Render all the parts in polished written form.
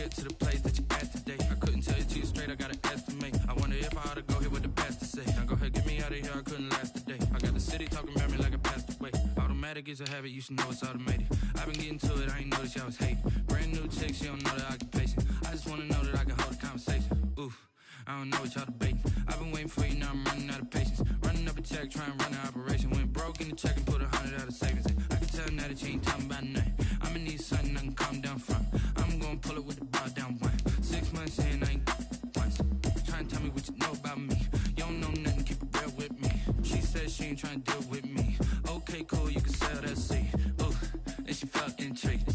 get to the place that you at today. I couldn't tell you too straight, I gotta estimate. I wonder if I ought to go here with the pastor say. Now go ahead, get me out of here, I couldn't last today. I got the city talking about me like a passed away. Automatic is a habit, you should know it's automated. I've been getting to it, I ain't noticed y'all was hating. Brand new chick, she don't know the occupation. I just wanna know that I can hold a conversation. Oof, I don't know what y'all debating. I've been waiting for you, now I'm running out of patience. Running up a check, trying to run an operation. Went broke in the check and put 100 out of savings in. I can tell now that you ain't talking about nothing. I'ma need something I can calm down from. I'm gonna pull it with the bar down one. 6 months in, I ain't once. Trying to tell me what you know about me. You don't know nothing, keep it real with me. She said she ain't trying to deal with me. Okay, cool, you can sell that seed. Ooh, and she felt intrigued.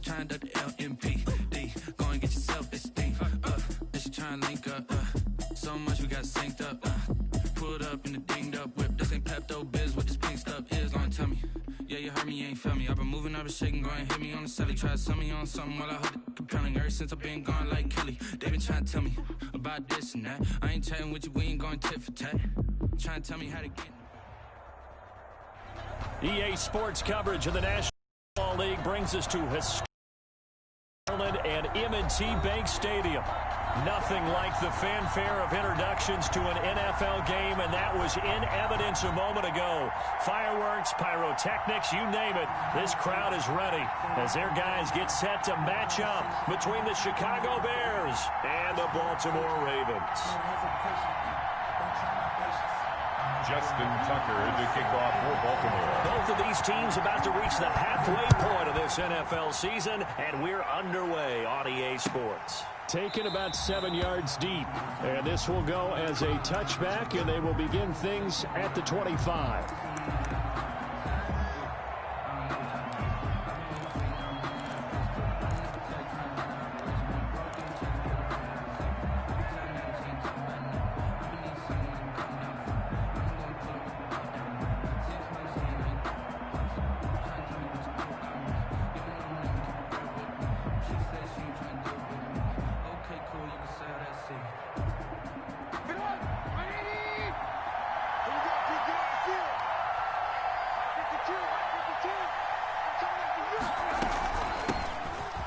Trying to the LMPD. Go and get yourself esteem. And she trying to link up. So much we got synced up. Pulled up in the dinged up whip. This ain't Pepto-Biz, what this pink stuff is. Long tell me. Yeah, you heard me, you ain't felt me. I've been moving, I've been shaking, go and hit me on the celly. Try to sell me on something while I hold it compelling. Ever since I've been gone like Kelly, they been trying to tell me about this and that. I ain't chatting with you, we ain't going tit for tat. Trying to tell me how to get. EA Sports coverage of the National Football League brings us to historic Maryland and M&T Bank Stadium. Nothing like the fanfare of introductions to an NFL game, and that was in evidence a moment ago. Fireworks, pyrotechnics, you name it. This crowd is ready as their guys get set to match up between the Chicago Bears and the Baltimore Ravens. Justin Tucker to kick off for Baltimore. Both of these teams about to reach the halfway point of this NFL season, and we're underway on EA Sports. Taken about 7 yards deep, and this will go as a touchback, and they will begin things at the 25.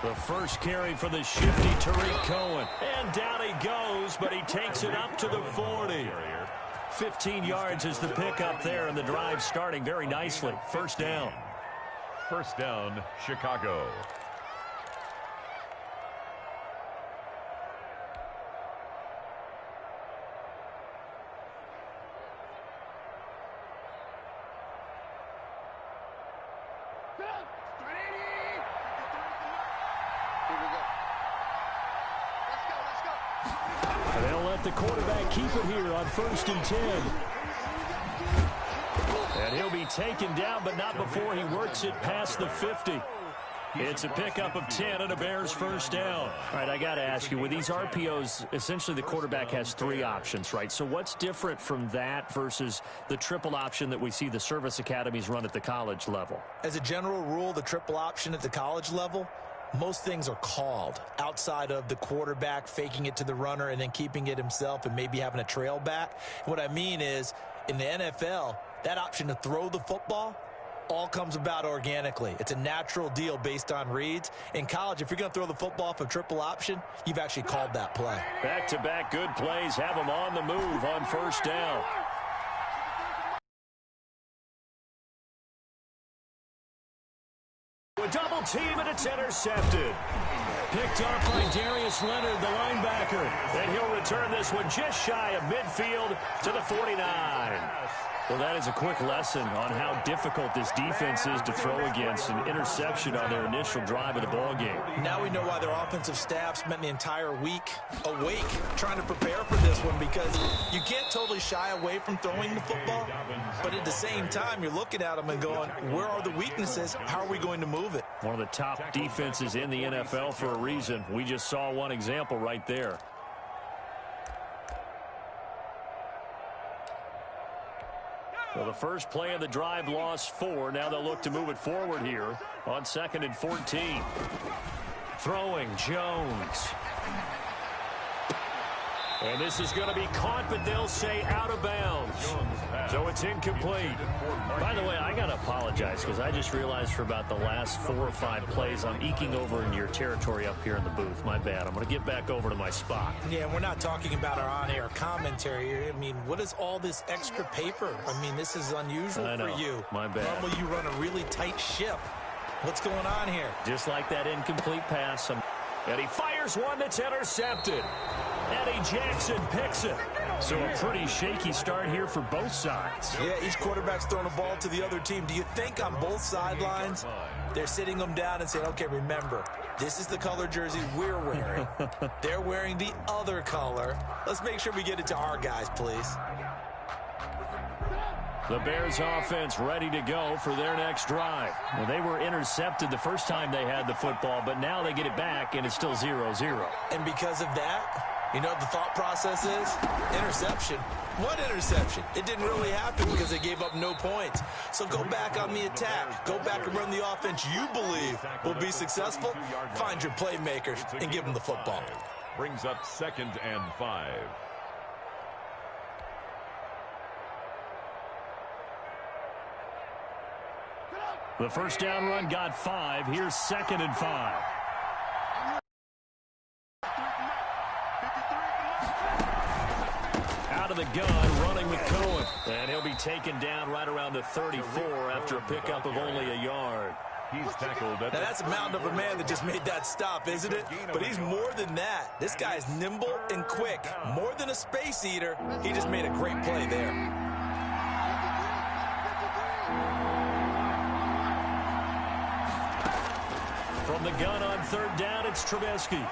The first carry for the shifty Tariq Cohen. And down he goes, but he takes it up to the 40. 15 yards is the pickup there, and the drive starting very nicely. First down. First down, Chicago. They'll let the quarterback keep it here on 1st and 10. And he'll be taken down, but not before he works it past the 50. It's a pickup of 10 and a Bears first down. All right, I got to ask you, with these RPOs, essentially the quarterback has 3 options, right? So what's different from that versus the triple option that we see the service academies run at the college level? As a general rule, the triple option at the college level, most things are called outside of the quarterback faking it to the runner and then keeping it himself and maybe having a trail back. What I mean is, in the NFL, that option to throw the football all comes about organically. It's a natural deal based on reads. In college, if you're going to throw the football for triple option, you've actually called that play. Back-to-back good plays have them on the move on first down. A double team, and it's intercepted. Picked off by Darius Leonard, the linebacker. And he'll return this one just shy of midfield to the 49. Well, that is a quick lesson on how difficult this defense is to throw against. An interception on their initial drive of the ballgame. Now we know why their offensive staff spent the entire week awake trying to prepare for this one, because you can't totally shy away from throwing the football, but at the same time, you're looking at them and going, where are the weaknesses? How are we going to move it? One of the top defenses in the NFL for a reason. We just saw one example right there. Well, the first play of the drive lost 4. Now they'll look to move it forward here on 2nd and 14. Throwing Jones. And this is going to be caught, but they'll say out of bounds. So it's incomplete. By the way, I got to apologize because I just realized for about the last 4 or 5 plays, I'm eking over into your territory up here in the booth. My bad. I'm going to get back over to my spot. Yeah, we're not talking about our on-air commentary here. I mean, what is all this extra paper? I mean, this is unusual for you. My bad. Normally you run a really tight ship. What's going on here? Just like that incomplete pass. And he fires one that's intercepted. Eddie Jackson picks it. So a pretty shaky start here for both sides. Yeah, each quarterback's throwing a ball to the other team. Do you think on both sidelines they're sitting them down and saying, okay, remember, this is the color jersey we're wearing. They're wearing the other color. Let's make sure we get it to our guys, please. The Bears offense ready to go for their next drive. Well, they were intercepted the first time they had the football, but now they get it back, and it's still 0-0. And because of that, you know what the thought process is? Interception. What interception? It didn't really happen because they gave up no points. So go back on the attack. Go back and run the offense you believe will be successful. Find your playmakers and give them the football. Brings up 2nd and 5. The first down run got 5. Here's 2nd and 5. Out of the gun, running with Cohen. And he'll be taken down right around the 34 after a pickup of only a yard. He's tackled at now that's a mountain of a man that just made that stop, isn't it? But he's more than that. This guy's nimble and quick. More than a space eater. He just made a great play there. From the gun on 3rd down, it's Trubisky.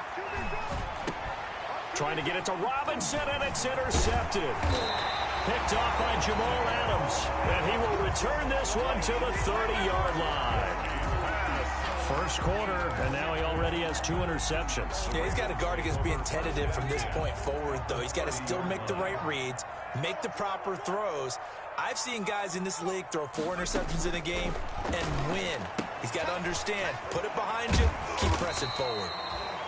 Trying to get it to Robinson, and it's intercepted. Picked off by Jamal Adams. And he will return this one to the 30-yard line. First quarter, and now he already has 2 interceptions. Yeah, he's got to guard against being tentative from this point forward, though. He's got to still make the right reads, make the proper throws. I've seen guys in this league throw 4 interceptions in a game and win. He's got to understand, put it behind you, keep pressing forward.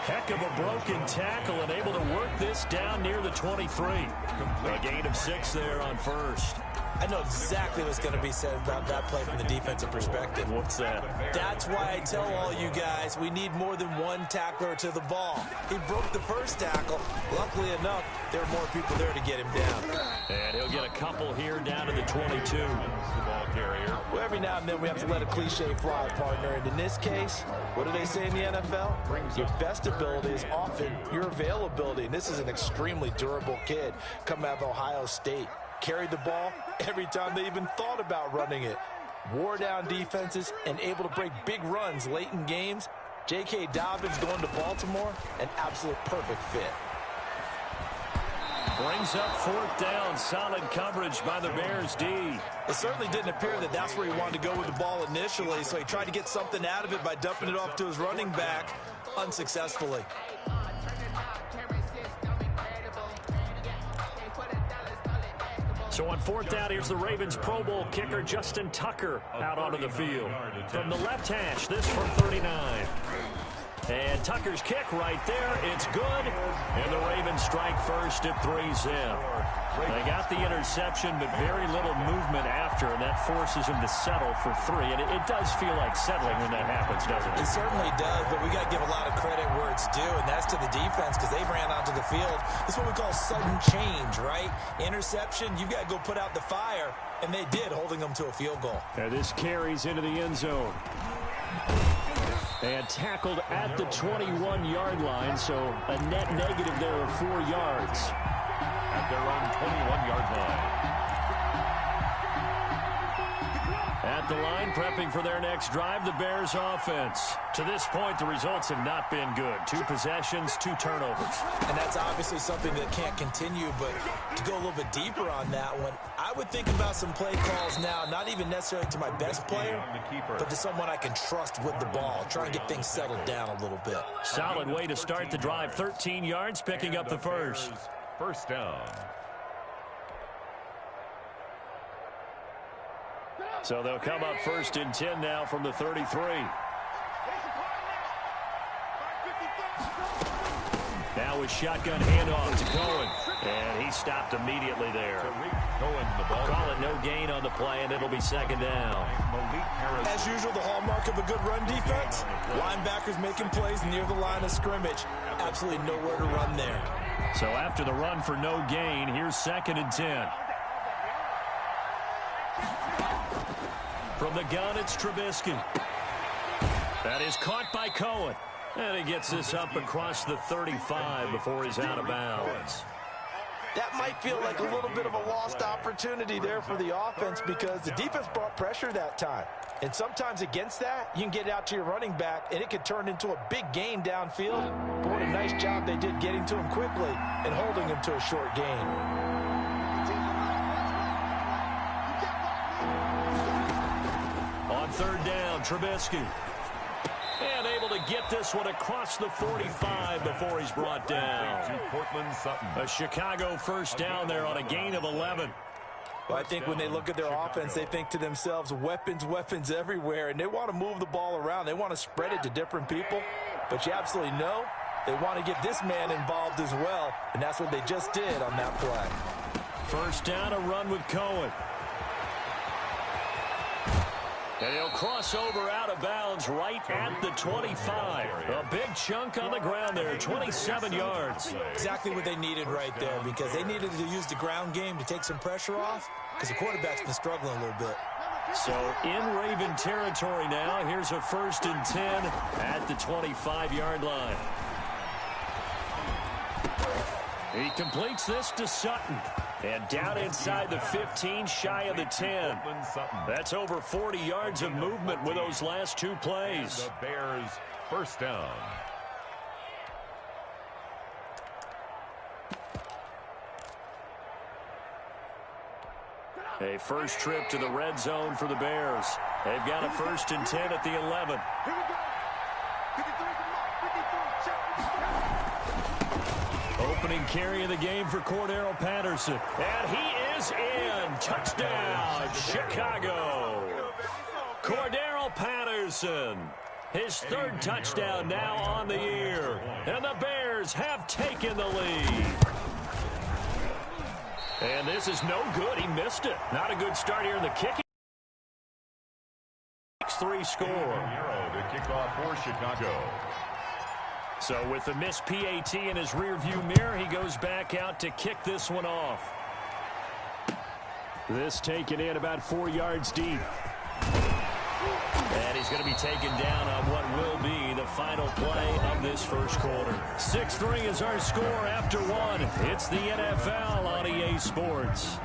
Heck of a broken tackle and able to work this down near the 23. A gain of 6 there on first. I know exactly what's going to be said about that play from the defensive perspective. What's that? That's why I tell all you guys we need more than one tackler to the ball. He broke the first tackle. Luckily enough, there are more people there to get him down. And he'll get a couple here down to the 22. the ball carrier. Well, every now and then we have to let a cliche fly, partner. And in this case, what do they say in the NFL? Your best ability is often your availability. And this is an extremely durable kid coming out of Ohio State. Carried the ball every time they even thought about running it. Wore down defenses and able to break big runs late in games. J.K. Dobbins going to Baltimore, an absolute perfect fit. Brings up 4th down. Solid coverage by the Bears D. It certainly didn't appear that that's where he wanted to go with the ball initially, so he tried to get something out of it by dumping it off to his running back unsuccessfully. So on 4th down, here's the Ravens Pro Bowl kicker Justin Tucker out onto the field. From the left hash, this from 39. And Tucker's kick right there. It's good. And the Ravens strike first at 3-0. They got the interception, but very little movement after, and that forces him to settle for 3. And it does feel like settling when that happens, doesn't it? It certainly does, but we got to give a lot of credit where it's due, and that's to the defense because they ran onto the field. This is what we call sudden change, right? Interception, you've got to go put out the fire, and they did, holding them to a field goal. And this carries into the end zone. And tackled at the 21-yard line, so a net negative there of 4 yards. At their own 21-yard line. At the line, prepping for their next drive, the Bears offense. To this point, the results have not been good. 2 possessions, 2 turnovers. And that's obviously something that can't continue, but to go a little bit deeper on that one, I would think about some play calls now, not even necessarily to my best player, but to someone I can trust with the ball. Try and get things settled down a little bit. Solid way to start the drive. 13 yards, picking up the first. First down. So they'll come up 1st and 10 now from the 33. Now a shotgun handoff to Cohen. And he stopped immediately there. Call it no gain on the play, and it'll be second down. As usual, the hallmark of a good run defense, linebackers making plays near the line of scrimmage. Absolutely nowhere to run there. So after the run for no gain, here's 2nd and 10. From the gun, it's Trubisky. That is caught by Cohen. And he gets this up across the 35 before he's out of bounds. That might feel like a little bit of a lost opportunity there for the offense because the defense brought pressure that time. And sometimes against that, you can get out to your running back, and it could turn into a big gain downfield. But what a nice job they did getting to him quickly and holding him to a short gain. On 3rd down, Trubisky. And able to get this one across the 45 before he's brought down. A Chicago 1st down there on a gain of 11. Well, I think when they look at their offense, they think to themselves, weapons, weapons everywhere, and they want to move the ball around. They want to spread it to different people, but you absolutely know they want to get this man involved as well, and that's what they just did on that play. 1st down, a run with Cohen. And he'll cross over out of bounds right at the 25. A big chunk on the ground there, 27 yards. Exactly what they needed right there because they needed to use the ground game to take some pressure off because the quarterback's been struggling a little bit. So in Raven territory now, here's a 1st and 10 at the 25-yard line. He completes this to Sutton. And down inside the 15, shy of the 10. That's over 40 yards of movement with those last 2 plays. The Bears 1st down. A first trip to the red zone for the Bears. They've got a 1st and 10 at the 11. Opening carry of the game for Cordero Patterson. And he is in. Touchdown, Chicago. Cordero Patterson. His 3rd touchdown now on the year. And the Bears have taken the lead. And this is no good. He missed it. Not a good start here in the kicking. 6-3 score. The kickoff for Chicago. So with the missed PAT in his rearview mirror, he goes back out to kick this one off. This taken in about 4 yards deep. And he's going to be taken down on what will be the final play of this 1st quarter. 6-3 is our score after 1. It's the NFL on EA Sports.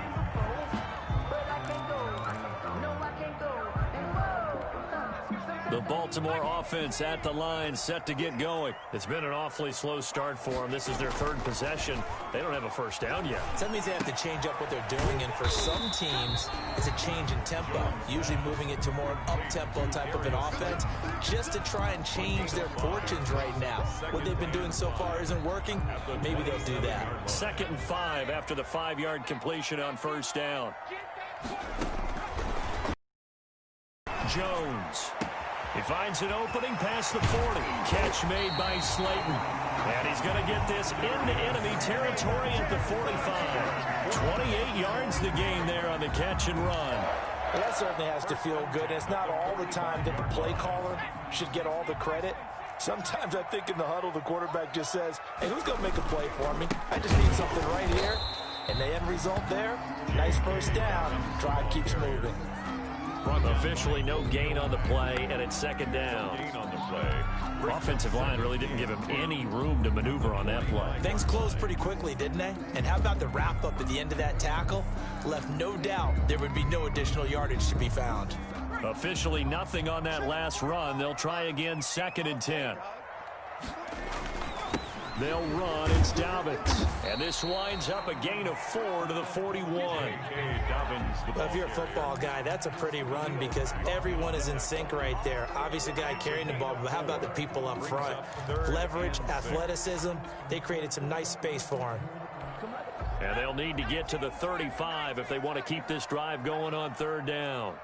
The Baltimore offense at the line, set to get going. It's been an awfully slow start for them. This is their 3rd possession. They don't have a 1st down yet. So that means they have to change up what they're doing, and for some teams, it's a change in tempo, usually moving it to more an up-tempo type of an offense, just to try and change their fortunes right now. What they've been doing so far isn't working. Maybe they'll do that. 2nd and 5 after the 5-yard completion on 1st down. Jones. He finds an opening past the 40. Catch made by Slayton. And he's going to get this into enemy territory at the 45. 28 yards the gain there on the catch and run. Well, that certainly has to feel good. It's not all the time that the play caller should get all the credit. Sometimes I think in the huddle, the quarterback just says, hey, who's going to make a play for me? I just need something right here. And the end result there, nice 1st down. Drive keeps moving. Officially no gain on the play, and it's 2nd down. Offensive line really didn't give him any room to maneuver on that play. Things closed pretty quickly, didn't they? And how about the wrap-up at the end of that tackle? Left no doubt there would be no additional yardage to be found. Officially nothing on that last run. They'll try again, 2nd and 10. They'll run. It's Dobbins. And this winds up a gain of 4 to the 41. Well, if you're a football guy, that's a pretty run because everyone is in sync right there. Obviously, the guy carrying the ball, but how about the people up front? Leverage, athleticism, they created some nice space for him. And they'll need to get to the 35 if they want to keep this drive going on 3rd down.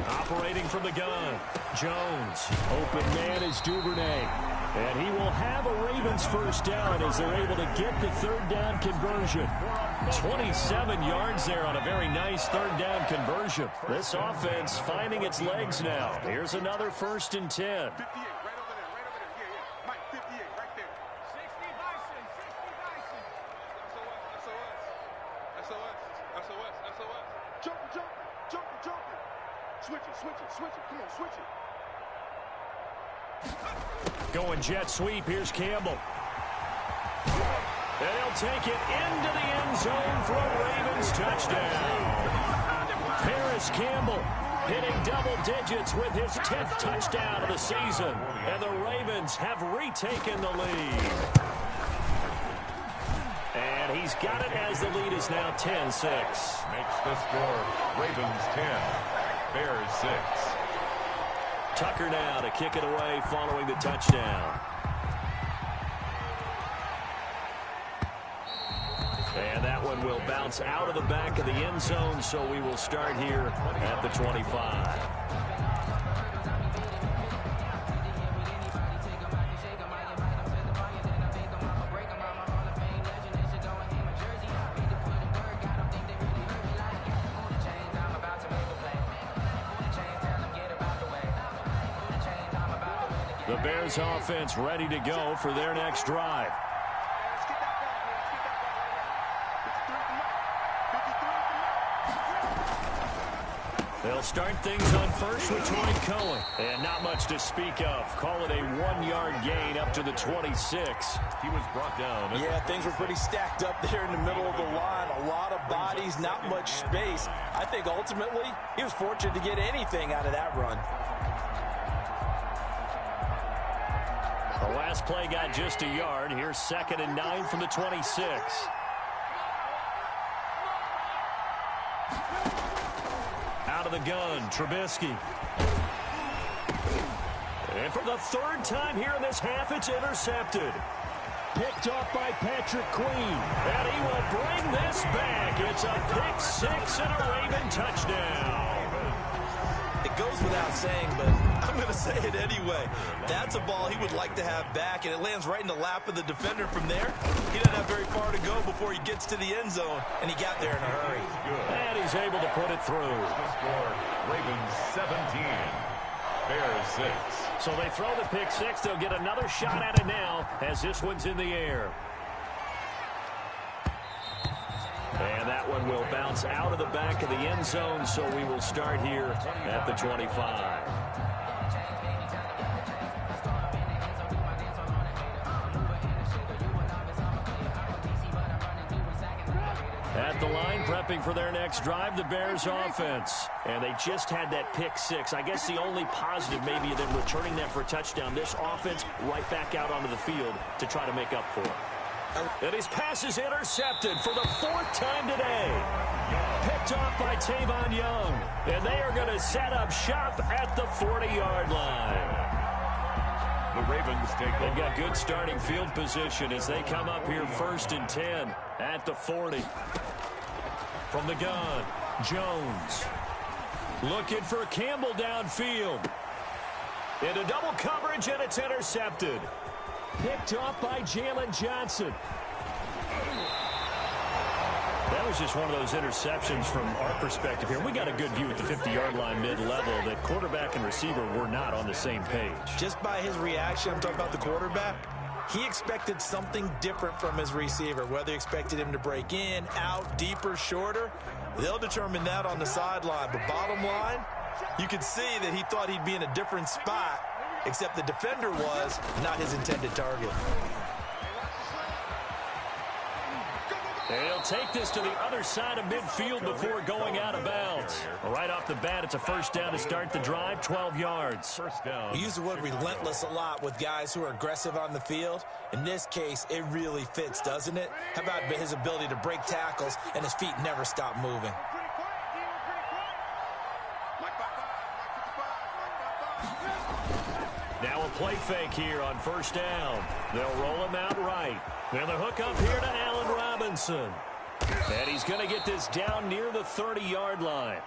Operating from the gun, Jones. Open man is Duvernay. And he will have a Ravens first down as they're able to get the third down conversion. 27 yards there on a very nice third down conversion. This offense finding its legs now. Here's another 1st and 10. 58, right over there, right over there. Yeah. Mike, 58, right there. 60 Bison, 60 Bison. SOS. Jump. Switch it. Come on, switch it. Going jet sweep. Here's Campbell. And he'll take it into the end zone for a Ravens touchdown. Paris Campbell hitting double digits with his 10th touchdown of the season. And the Ravens have retaken the lead. And he's got it as the lead is now 10-6. Makes the score Ravens 10, Bears 6. Tucker now to kick it away following the touchdown. And that one will bounce out of the back of the end zone, so we will start here at the 25. The Bears offense ready to go for their next drive. They'll start things on first with Troy Cohen. And not much to speak of. Call it a 1-yard gain up to the 26. He was brought down. Yeah, things were pretty stacked up there in the middle of the line. A lot of bodies, not much space. I think ultimately he was fortunate to get anything out of that run. The last play got just a yard. Here's 2nd and 9 from the 26. Out of the gun, Trubisky. And for the 3rd time here in this half, it's intercepted. Picked off by Patrick Queen. And he will bring this back. It's a pick 6 and a Raven touchdown. It goes without saying, but I'm going to say it anyway. That's a ball he would like to have back, and it lands right in the lap of the defender from there. He doesn't have very far to go before he gets to the end zone, and he got there in a hurry. And he's able to put it through. The score, Ravens 17, Bears 6. So they throw the pick 6. They'll get another shot at it now as this one's in the air. And that one will bounce out of the back of the end zone, so we will start here at the 25. At the line, prepping for their next drive, the Bears offense. And they just had that pick 6. I guess the only positive maybe of them returning that for a touchdown. This offense right back out onto the field to try to make up for it. And his pass is intercepted for the 4th time today. Picked off by Tavon Young. And they are going to set up shop at the 40-yard line. The Ravens take over. They've got good starting field position as they come up here 1st and 10 at the 40. From the gun, Jones. Looking for Campbell downfield. Into double coverage, and it's intercepted. Picked off by Jalen Johnson. That was just one of those interceptions from our perspective here. We got a good view at the 50-yard line mid-level that quarterback and receiver were not on the same page. Just by his reaction, I'm talking about the quarterback, he expected something different from his receiver. Whether he expected him to break in, out, deeper, shorter, they'll determine that on the sideline. But bottom line, you could see that he thought he'd be in a different spot, except the defender was not his intended target. And he'll take this to the other side of midfield before going out of bounds. Right off the bat, it's a 1st down to start the drive, 12 yards. 1st down. We use the word relentless a lot with guys who are aggressive on the field. In this case, it really fits, doesn't it? How about his ability to break tackles and his feet never stop moving? Now a play fake here on 1st down. They'll roll him out right. And the hook up here to Allen Robinson. And he's going to get this down near the 30-yard line.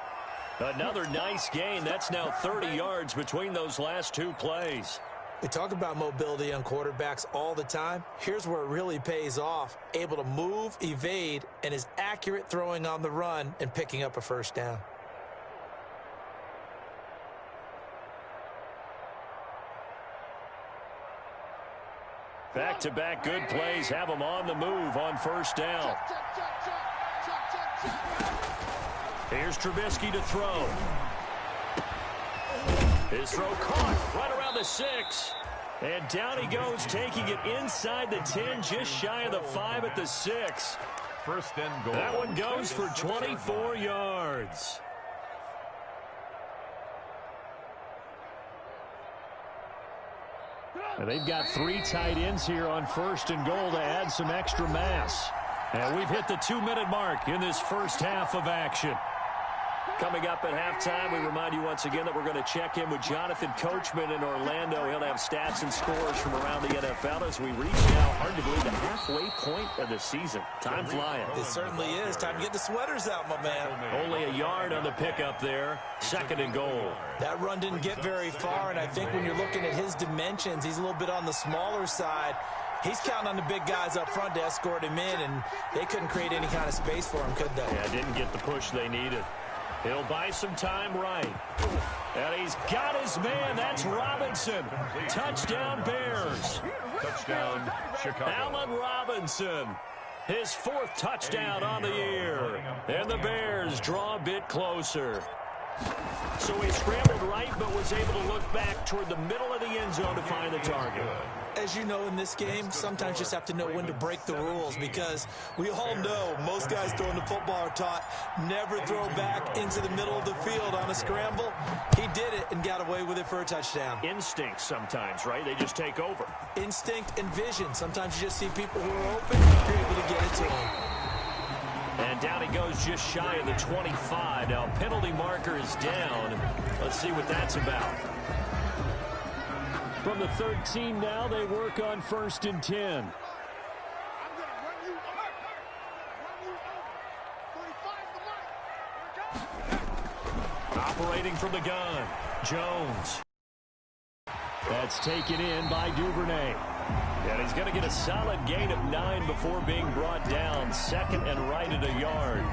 Another nice gain. That's now 30 yards between those last 2 plays. We talk about mobility on quarterbacks all the time. Here's where it really pays off. Able to move, evade, and is accurate throwing on the run and picking up a first down. Back-to-back good plays have them on the move on first down. Here's Trubisky to throw. His throw caught right around the 6. And down he goes, taking it inside the 10, just shy of the 5 at the 6. First and goal. That one goes for 24 yards. And they've got 3 tight ends here on first and goal to add some extra mass. And we've hit the 2-minute mark in this first half of action. Coming up at halftime, we remind you once again that we're going to check in with Jonathan Coachman in Orlando. He'll have stats and scores from around the NFL as we reach now, hard to believe, the halfway point of the season. Time flying. It certainly is. Time to get the sweaters out, my man. Only a yard on the pickup there. Second and goal. That run didn't get very far, and I think when you're looking at his dimensions, he's a little bit on the smaller side. He's counting on the big guys up front to escort him in, and they couldn't create any kind of space for him, could they? Yeah, didn't get the push they needed. He'll buy some time right. And he's got his man. That's Robinson. Touchdown, Bears. Touchdown, Chicago. Allen Robinson. His 4th touchdown on the year. And the Bears draw a bit closer. So he scrambled right, but was able to look back toward the middle of the end zone to find the target. As you know, in this game, sometimes you just have to know when to break the rules, because we all know most guys throwing the football are taught never throw back into the middle of the field on a scramble. He did it and got away with it for a touchdown. Instinct sometimes, right? They just take over. Instinct and vision. Sometimes you just see people who are open, you're able to get it to them. And down he goes just shy of the 25. Now, penalty marker is down. Let's see what that's about. From the 13 now, they work on first and 10. Operating from the gun, Jones. That's taken in by Duvernay. And he's going to get a solid gain of 9 before being brought down. Second and right at a yard.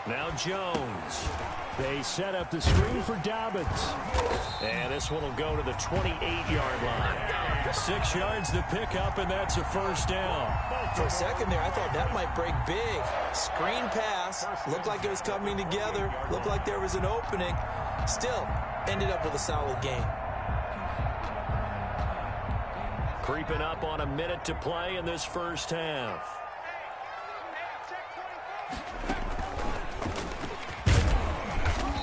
Now Jones. They set up the screen for Dobbins. And this one will go to the 28-yard line. 6 yards to pick up, and that's a first down. For a second there, I thought that might break big. Screen pass. Looked like it was coming together. Looked like there was an opening. Still, ended up with a solid gain. Creeping up on a minute to play in this first half.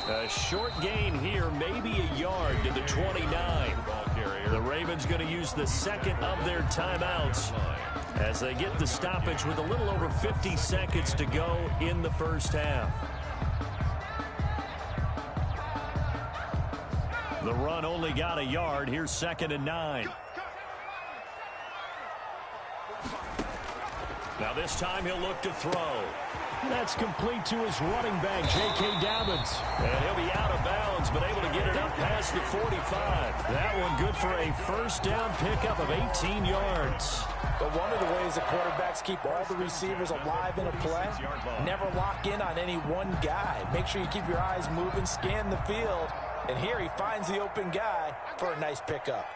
A short gain here, maybe a yard to the 29. The Ravens going to use the second of their timeouts as they get the stoppage with a little over 50 seconds to go in the first half. The run only got a yard. Here's 2nd and 9. Now this time he'll look to throw. That's complete to his running back, J.K. Dobbins. And he'll be out of bounds, but able to get it up past the 45. That one good for a first down pickup of 18 yards. But one of the ways the quarterbacks keep all the receivers alive in a play, never lock in on any one guy. Make sure you keep your eyes moving, scan the field. And here he finds the open guy for a nice pickup.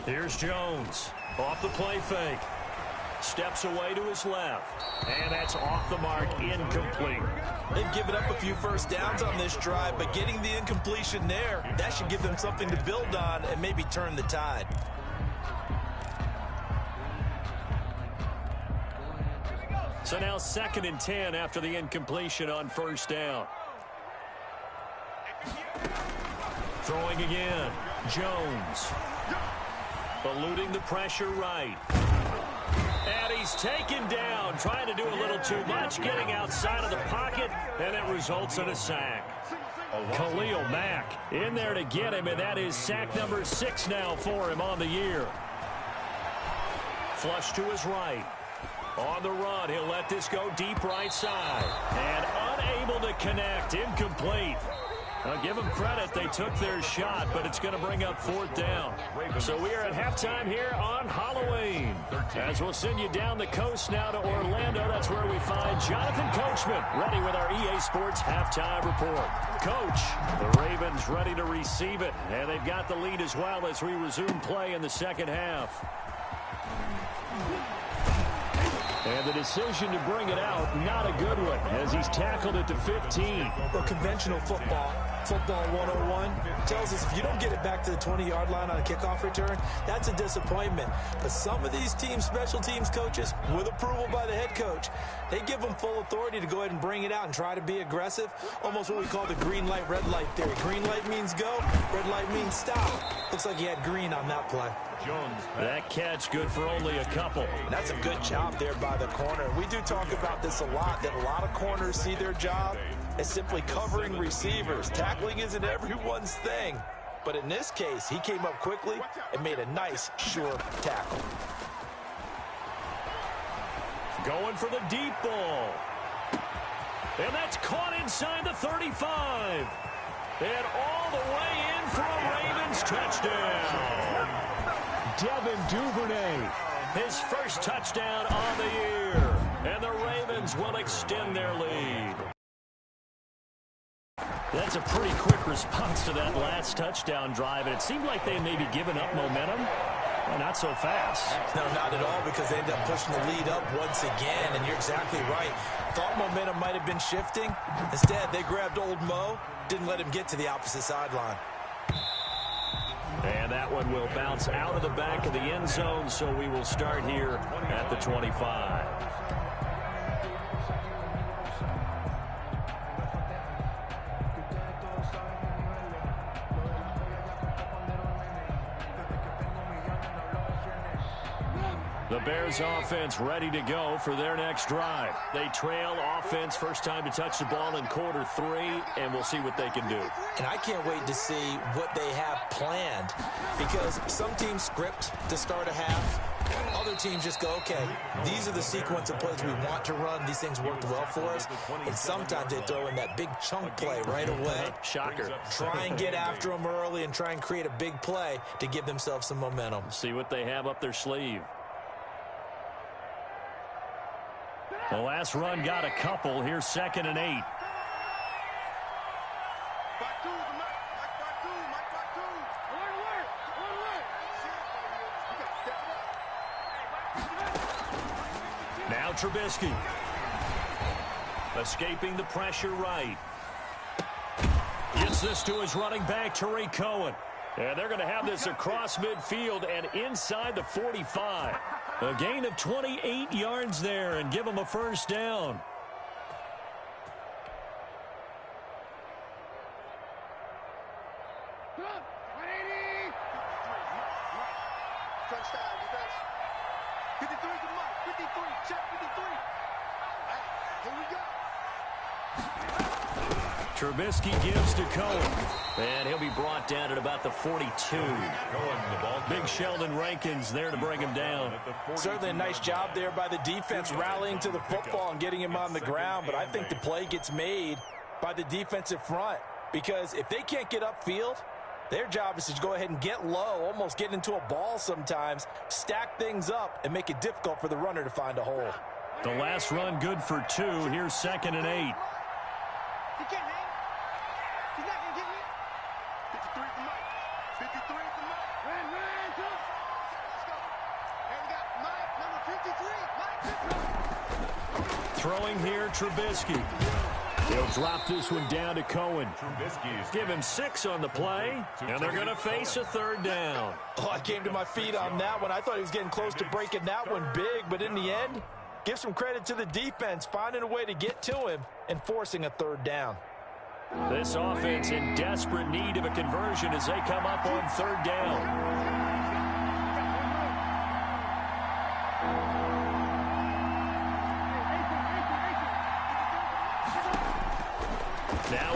Here's Jones. Off the play fake. Steps away to his left. And that's off the mark, incomplete. They've given up a few first downs on this drive, but getting the incompletion there, that should give them something to build on and maybe turn the tide. So now 2nd and 10 after the incompletion on first down. Throwing again. Jones. Eluding the pressure right. And he's taken down, trying to do a little too much, getting outside of the pocket, and it results in a sack. Khalil Mack in there to get him, and that is sack number 6 now for him on the year. Flush to his right. On the run, he'll let this go deep right side. And unable to connect, incomplete. I'll give them credit, they took their shot, but it's going to bring up 4th down. So we are at halftime here on Halloween. As we'll send you down the coast now to Orlando, that's where we find Jonathan Coachman, ready with our EA Sports halftime report. Coach, the Ravens ready to receive it, and they've got the lead as well as we resume play in the second half. And the decision to bring it out, not a good one, as he's tackled it to 15. Well, conventional football 101, tells us if you don't get it back to the 20-yard line on a kickoff return, that's a disappointment. But some of these teams, special teams coaches, with approval by the head coach, they give them full authority to go ahead and bring it out and try to be aggressive, almost what we call the green light, red light theory. Green light means go, red light means stop. Looks like he had green on that play. That catch good for only a couple. That's a good job there by the corner. We do talk about this a lot, that a lot of corners see their job as simply covering receivers. Tackling isn't everyone's thing. But in this case, he came up quickly and made a nice, sure tackle. Going for the deep ball. And that's caught inside the 35. And all the way in for a Ravens touchdown. Devin Duvernay, his first touchdown on the year. And the Ravens will extend their lead. That's a pretty quick response to that last touchdown drive. And it seemed like they may be giving up momentum. Well, not so fast. No, not at all, because they ended up pushing the lead up once again. And you're exactly right. Thought momentum might have been shifting. Instead, they grabbed old Mo, didn't let him get to the opposite sideline. And that one will bounce out of the back of the end zone, so we will start here at the 25. The Bears offense ready to go for their next drive. They trail offense, first time to touch the ball in quarter 3, and we'll see what they can do. And I can't wait to see what they have planned, because some teams script to start a half. Other teams just go, okay, these are the sequence of plays we want to run. These things worked well for us. And sometimes they throw in that big chunk play right away. Shocker. Try and get after them early and try and create a big play to give themselves some momentum. See what they have up their sleeve. The last run got a couple. Here's 2nd and 8. Now Trubisky. Escaping the pressure right. Gets this to his running back, Tariq Cohen. And they're going to have this across midfield and inside the 45. A gain of 28 yards there and give them a first down. Trubisky gives to Cohen. And he'll be brought down at about the 42. Big Sheldon Rankins there to bring him down. Certainly a nice job there by the defense, rallying to the football and getting him on the ground. But I think the play gets made by the defensive front, because if they can't get upfield, their job is to go ahead and get low, almost get into a ball sometimes, stack things up, and make it difficult for the runner to find a hole. The last run good for 2. Here's 2nd and 8. He can't hang. He's not going to get me. 53 for Mike. 53 for Mike. Run, go. Let's go. And we got Mike, number 53. Mike, Throwing here, Trubisky. He'll drop this one down to Cohen. Give him 6 on the play, and they're going to face a 3rd down. Oh, I came to my feet on that one. I thought he was getting close to breaking that one big, but in the end, give some credit to the defense, finding a way to get to him and forcing a 3rd down. This offense in desperate need of a conversion as they come up on 3rd down.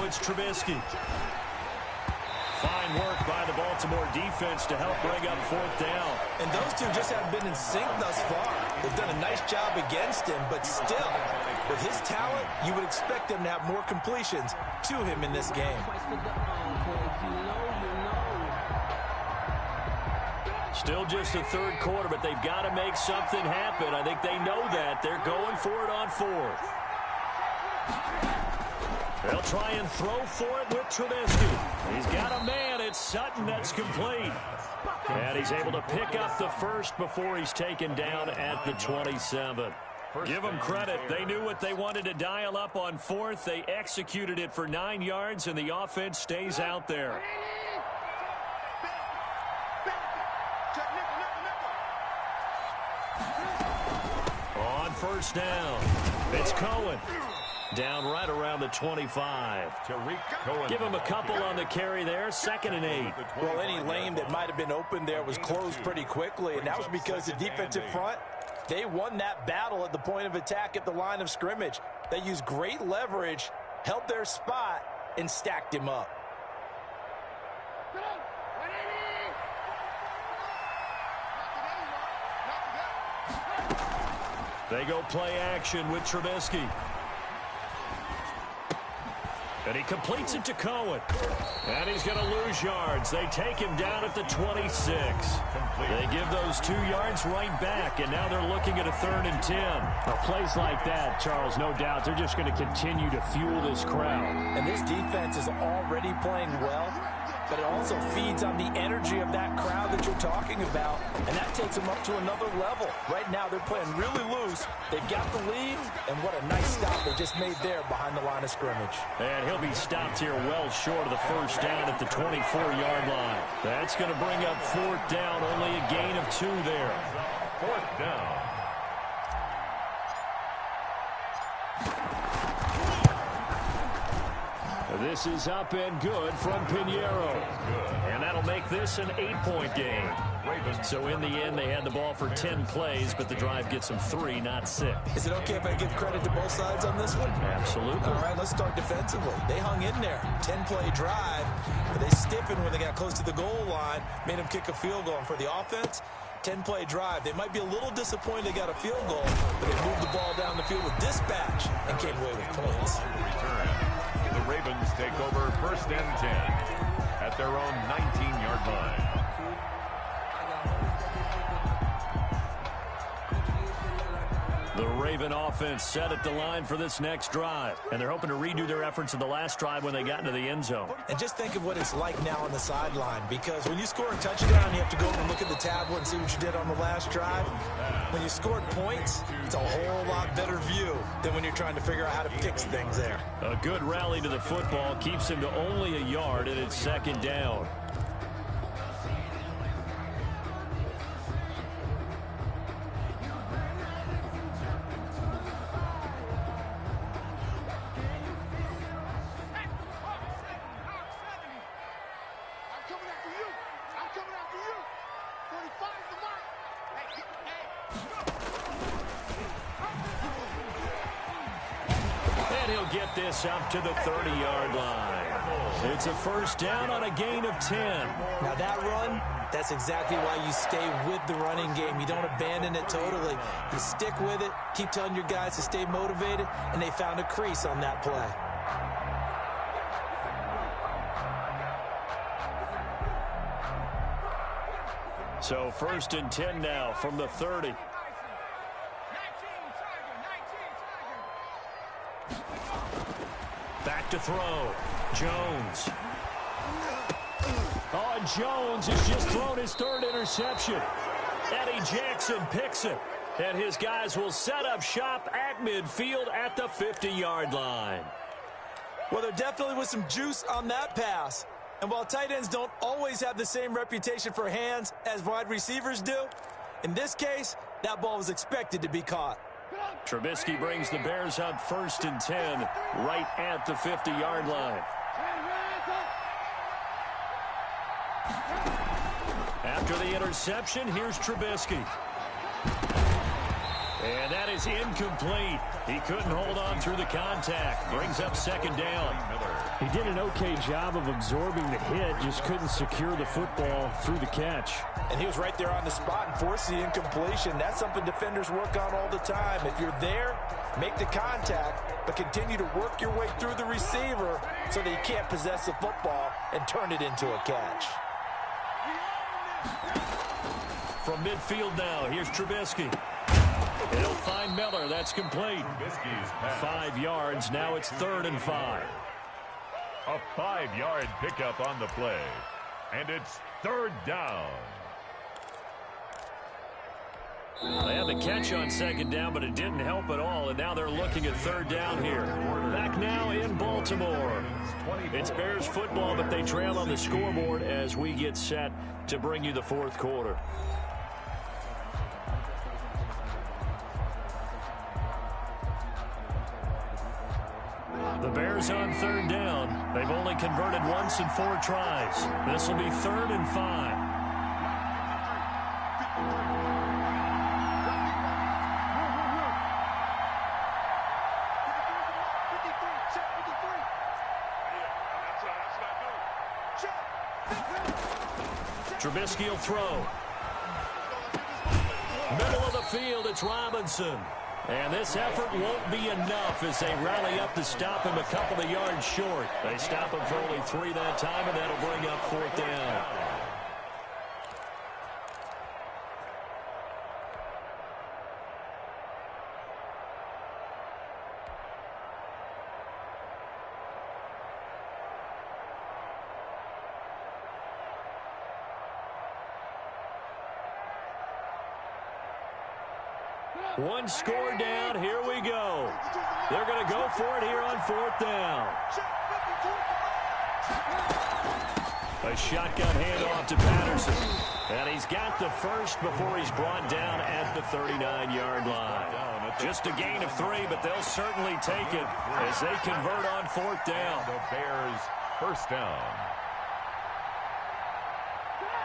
it's Trubisky. Fine work by the Baltimore defense to help bring up 4th down. And those two just haven't been in sync thus far. They've done a nice job against him, but still, with his talent, you would expect them to have more completions to him in this game. Still just the 3rd quarter, but they've got to make something happen. I think they know that. They're going for it on 4th. They'll try and throw for it with Trubisky. He's got a man. It's Sutton that's complete. And he's able to pick up the 1st before he's taken down at the 27. Give them credit. They knew what they wanted to dial up on 4th. They executed it for 9 yards, and the offense stays out there. On 1st down, it's Cohen. Down right around the 25. Tariq Cohen. Give him a couple on the carry there. 2nd and 8. Well, any lane that might have been open there was closed pretty quickly, and that was because the defensive front, they won that battle at the point of attack at the line of scrimmage. They used great leverage, held their spot, and stacked him up. They go play action with Trubisky. And he completes it to Cohen. And he's going to lose yards. They take him down at the 26. They give those 2 yards right back, and now they're looking at a 3rd and 10. Well, plays like that, Charles, no doubt, they're just going to continue to fuel this crowd. And this defense is already playing well, but it also feeds on the energy of that crowd that you're talking about, and that takes them up to another level. Right now, they're playing really loose. They've got the lead, and what a nice stop they just made there behind the line of scrimmage. And he'll be stopped here well short of the 1st down at the 24-yard line. That's going to bring up 4th down, only a gain of 2 there. 4th down. This is up and good from Pinheiro. And that'll make this an 8-point game. So in the end, they had the ball for 10 plays, but the drive gets them 3, not 6. Is it okay if I give credit to both sides on this one? Absolutely. All right, let's start defensively. They hung in there. 10-play drive, but they stiffened when they got close to the goal line, made them kick a field goal. And for the offense, 10-play drive. They might be a little disappointed they got a field goal, but they moved the ball down the field with dispatch and came away with points. The Ravens take over 1st and 10 at their own 19-yard line. The Raven offense set at the line for this next drive, and they're hoping to redo their efforts in the last drive when they got into the end zone. And just think of what it's like now on the sideline, because when you score a touchdown, you have to go and look at the tablet and see what you did on the last drive. When you scored points, it's a whole lot better view than when you're trying to figure out how to fix things there. A good rally to the football keeps him to only a yard, and it's 2nd down. Get this up to the 30-yard line. It's a 1st down on a gain of 10. Now that run, that's exactly why you stay with the running game. You don't abandon it totally. You stick with it, keep telling your guys to stay motivated, and they found a crease on that play. So 1st and 10 now from the 30. Back to throw. Jones. Oh, Jones has just thrown his 3rd interception. Eddie Jackson picks it. And his guys will set up shop at midfield at the 50-yard line. Well, there definitely was some juice on that pass. And while tight ends don't always have the same reputation for hands as wide receivers do, in this case, that ball was expected to be caught. Trubisky brings the Bears up 1st and 10 right at the 50-yard line. After the interception, here's Trubisky. And that is incomplete. He couldn't hold on through the contact. Brings up second down. He did an okay job of absorbing the hit, just couldn't secure the football through the catch. And he was right there on the spot and forced the incompletion. That's something defenders work on all the time. If you're there, make the contact, but continue to work your way through the receiver so that you can't possess the football and turn it into a catch. From midfield now, here's Trubisky. He'll find Miller. That's complete. 5 yards. Now it's 3rd and 5. A 5-yard pickup on the play. And it's 3rd down. They had the catch on 2nd down, but it didn't help at all. And now they're looking at 3rd down here. Back now in Baltimore. It's Bears football, but they trail on the scoreboard as we get set to bring you the 4th quarter. The Bears on 3rd down. They've only converted once in 4 tries. This will be 3rd and 5. Trubisky will throw. Middle of the field, it's Robinson. And this effort won't be enough as they rally up to stop him a couple of yards short. They stop him for only 3 that time, and that'll bring up 4th down. One score down. Here we go. They're going to go for it here on 4th down. A shotgun handoff to Patterson. And he's got the first before he's brought down at the 39-yard line. Just a gain of 3, but they'll certainly take it as they convert on 4th down. The Bears' 1st down.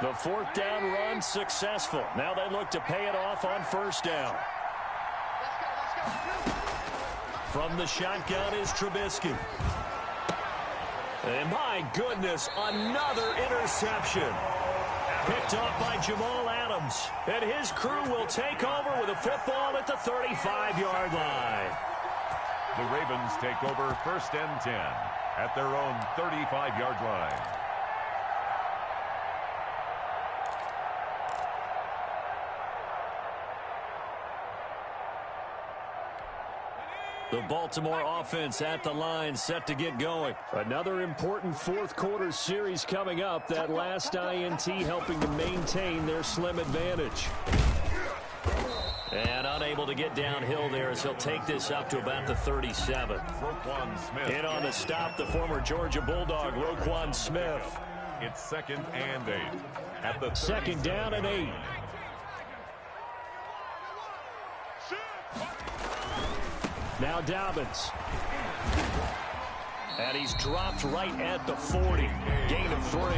The 4th down run successful. Now they look to pay it off on 1st down. From the shotgun is Trubisky. And my goodness, another interception. Picked off by Jamal Adams. And his crew will take over with a football at the 35-yard line. The Ravens take over 1st and 10 at their own 35-yard line. The Baltimore offense at the line, set to get going. Another important 4th quarter series coming up. That last INT helping to maintain their slim advantage. And unable to get downhill there as he'll take this up to about the 37. Roquan Smith. In on the stop, the former Georgia Bulldog, Roquan Smith. It's 2nd and 8 at the 2nd down and 8. Now Dobbins. And he's dropped right at the 40. Gain of 3. All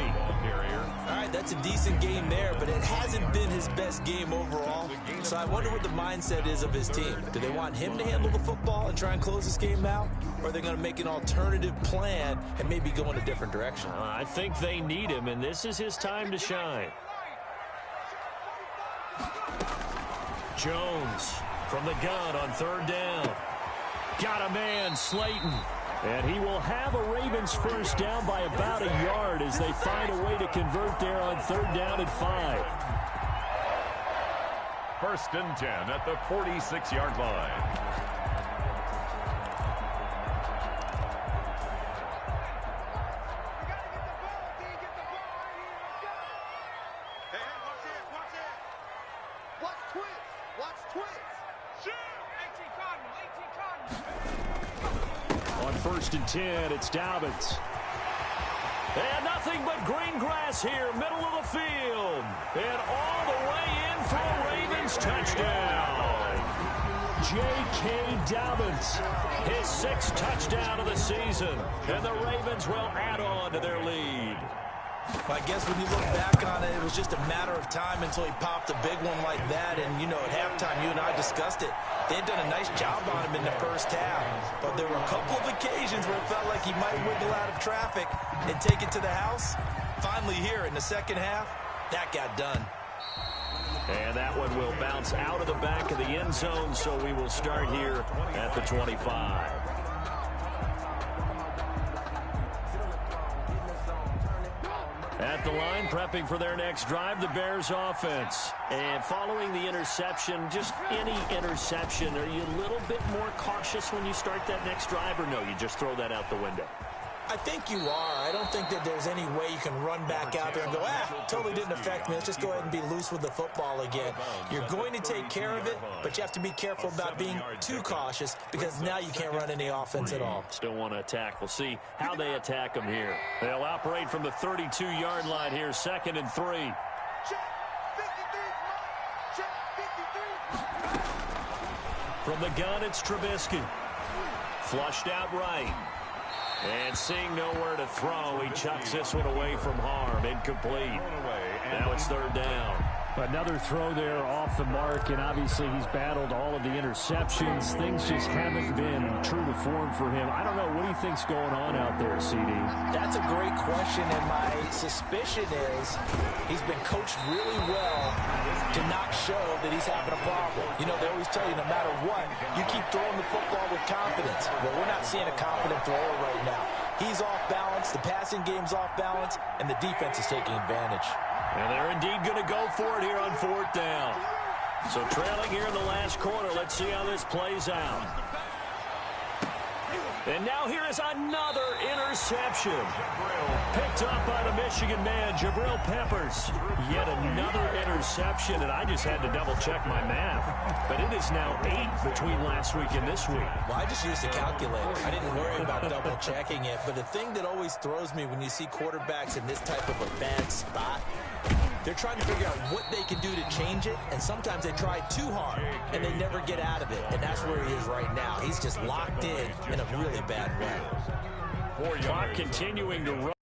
right, that's a decent game there, but it hasn't been his best game overall. So I wonder what the mindset is of his team. Do they want him to handle the football and try and close this game out? Or are they going to make an alternative plan and maybe go in a different direction? I think they need him, and this is his time to shine. Jones from the gun on 3rd down. Got a man, Slayton. And he will have a Ravens 1st down by about a yard as they find a way to convert there on 3rd down and 5. 1st and 10 at the 46-yard line. On 1st and 10, it's Dobbins. And nothing but green grass here, middle of the field. And all the way in for a Ravens touchdown. J.K. Dobbins. His 6th touchdown of the season. And the Ravens will add on to their lead. I guess when you look back on it, it was just a matter of time until he popped a big one like that. And, you know, at halftime, you and I discussed it. They had done a nice job on him in the first half, but there were a couple of occasions where it felt like he might wiggle out of traffic and take it to the house. Finally here in the second half, that got done. And that one will bounce out of the back of the end zone, so we will start here at the 25. At the line, prepping for their next drive, the Bears offense. And following the interception, just any interception, are you a little bit more cautious when you start that next drive, or no, you just throw that out the window? I think you are. I don't think that there's any way you can run back out there and go, totally didn't affect me. Let's just go ahead and be loose with the football again. You're going to take care of it, but you have to be careful about being too cautious because now you can't run any offense at all. Still want to attack. We'll see how they attack them here. They'll operate from the 32-yard line here, 2nd and 3. From the gun, it's Trubisky. Flushed out right. And seeing nowhere to throw, he chucks this one away from harm. Incomplete. Now it's 3rd down. Another throw there off the mark, and obviously he's battled all of the interceptions. Things just haven't been true to form for him. I don't know. What do you think's going on out there, CD? That's a great question, and my suspicion is he's been coached really well to not show that he's having a problem. You know, they always tell you no matter what, you keep throwing the football with confidence. Well, we're not seeing a confident thrower right now. He's off balance, the passing game's off balance, and the defense is taking advantage. And they're indeed going to go for it here on 4th down. So trailing here in the last quarter. Let's see how this plays out. And now here is another interception. Picked up by the Michigan man, Jabril Peppers. Yet another interception, and I just had to double-check my math. But it is now 8 between last week and this week. Well, I just used a calculator. I didn't worry about double-checking it. But the thing that always throws me when you see quarterbacks in this type of a bad spot, they're trying to figure out what they can do to change it, and sometimes they try too hard, and they never get out of it. And that's where he is right now. He's just locked in a really bad way. Clock continuing to run.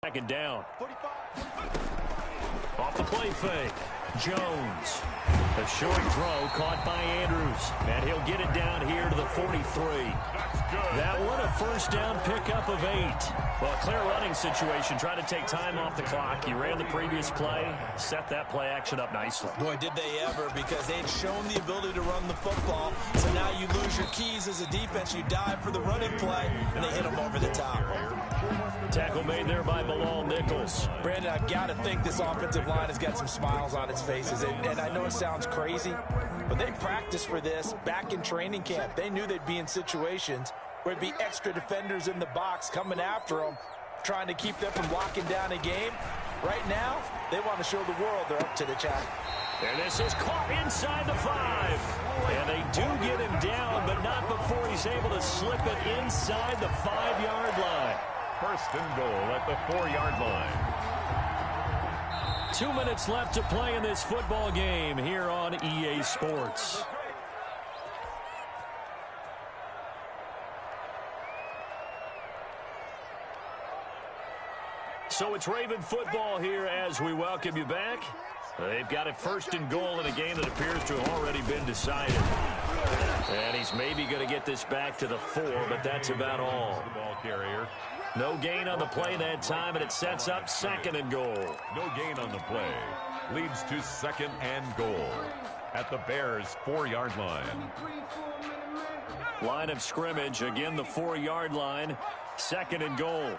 2nd down. Off the play fake. Jones. A short throw caught by Andrews. And he'll get it down here to the 43. That one, a 1st down pickup of 8. Well, clear running situation. Try to take time off the clock. He ran the previous play. Set that play action up nicely. Boy, did they ever, because they'd shown the ability to run the football. So now you lose your keys as a defense. You dive for the running play, and they hit them over the top. Tackle made there by Bilal Nichols. Brandon, I've got to think this offensive line has got some smiles on its faces. And I know it sounds crazy, but they practiced for this back in training camp. They knew they'd be in situations where it'd be extra defenders in the box coming after them, trying to keep them from locking down a game. Right now, they want to show the world they're up to the challenge. And this is caught inside the 5. And they do get him down, but not before he's able to slip it inside the 5-yard line. 1st and goal at the 4-yard line. 2 minutes left to play in this football game here on EA Sports. So it's Raven football here as we welcome you back. They've got it 1st and goal in a game that appears to have already been decided. And he's maybe going to get this back to the 4, but that's about all. Ball carrier. No gain on the play that time, and it sets up 2nd and goal. No gain on the play. Leads to 2nd and goal at the Bears' 4-yard line. Line of scrimmage, again the 4-yard line. 2nd and goal.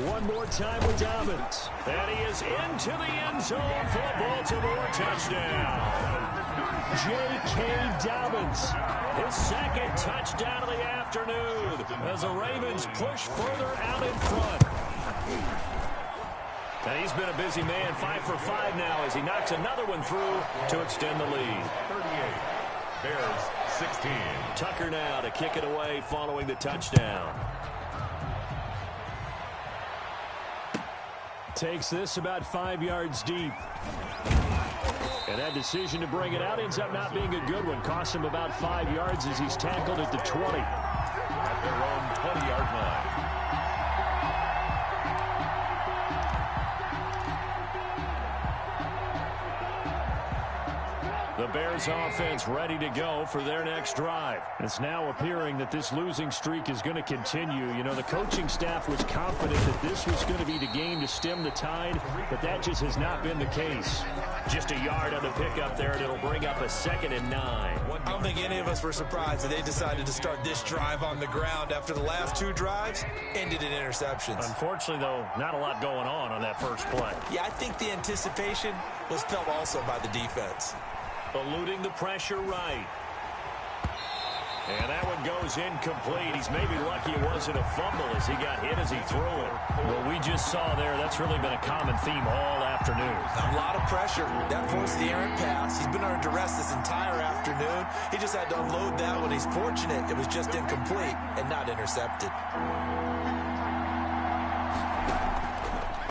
One more time with Dobbins. And he is into the end zone for a Baltimore touchdown. J.K. Dobbins. His 2nd touchdown of the afternoon as the Ravens push further out in front. And he's been a busy man, 5 for 5 now as he knocks another one through to extend the lead. 38. Bears 16. Tucker now to kick it away following the touchdown. Takes this about 5 yards deep. And that decision to bring it out ends up not being a good one. Costs him about 5 yards as he's tackled at the 20. At their own 20-yard line. The Bears offense ready to go for their next drive. It's now appearing that this losing streak is going to continue. You know, the coaching staff was confident that this was going to be the game to stem the tide, but that just has not been the case. Just a yard on the pickup there, and it'll bring up a 2nd and 9. I don't think any of us were surprised that they decided to start this drive on the ground after the last 2 drives ended in interceptions. Unfortunately, though, not a lot going on that first play. Yeah, I think the anticipation was felt also by the defense. Eluding the pressure right. And that one goes incomplete. He's maybe lucky it wasn't a fumble as he got hit as he threw it. Well, we just saw there, that's really been a common theme all afternoon. A lot of pressure. That forced the errant pass. He's been under duress this entire afternoon. He just had to unload that one. He's fortunate it was just incomplete and not intercepted.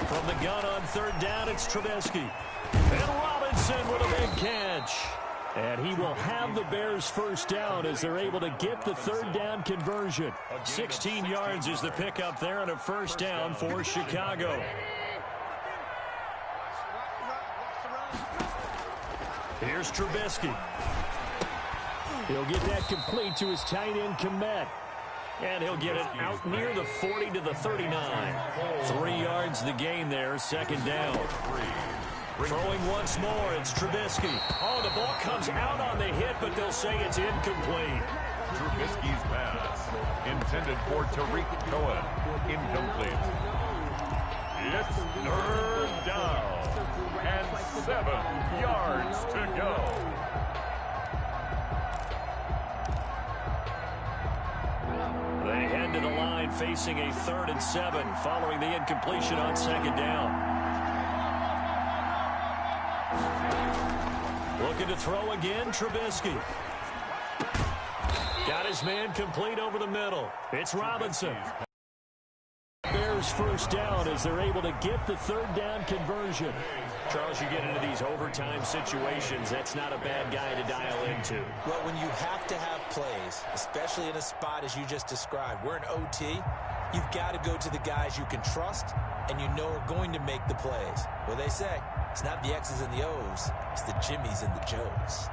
From the gun on 3rd down, it's Trubisky. And Robinson with a big catch. And he will have the Bears first down as they're able to get the 3rd down conversion. 16 yards is the pickup there and a first down for Chicago. Here's Trubisky. He'll get that complete to his tight end, Kmet. And he'll get it out near the 40 to the 39. 3 yards the gain there, 2nd down. Throwing once more, it's Trubisky. Oh, the ball comes out on the hit, but they'll say it's incomplete. Trubisky's pass, intended for Tariq Cohen, incomplete. It's 3rd down, and 7 yards to go. They head to the line facing a 3rd and 7 following the incompletion on 2nd down. Looking to throw again, Trubisky. Got his man complete over the middle. It's Robinson. Bears first down as they're able to get the 3rd down conversion. Charles, you get into these overtime situations, that's not a bad guy to dial into. Well, when you have to have plays, especially in a spot as you just described, we're in OT, you've got to go to the guys you can trust and you know are going to make the plays. Well, they say, it's not the X's and the O's, it's the Jimmys and the Joes.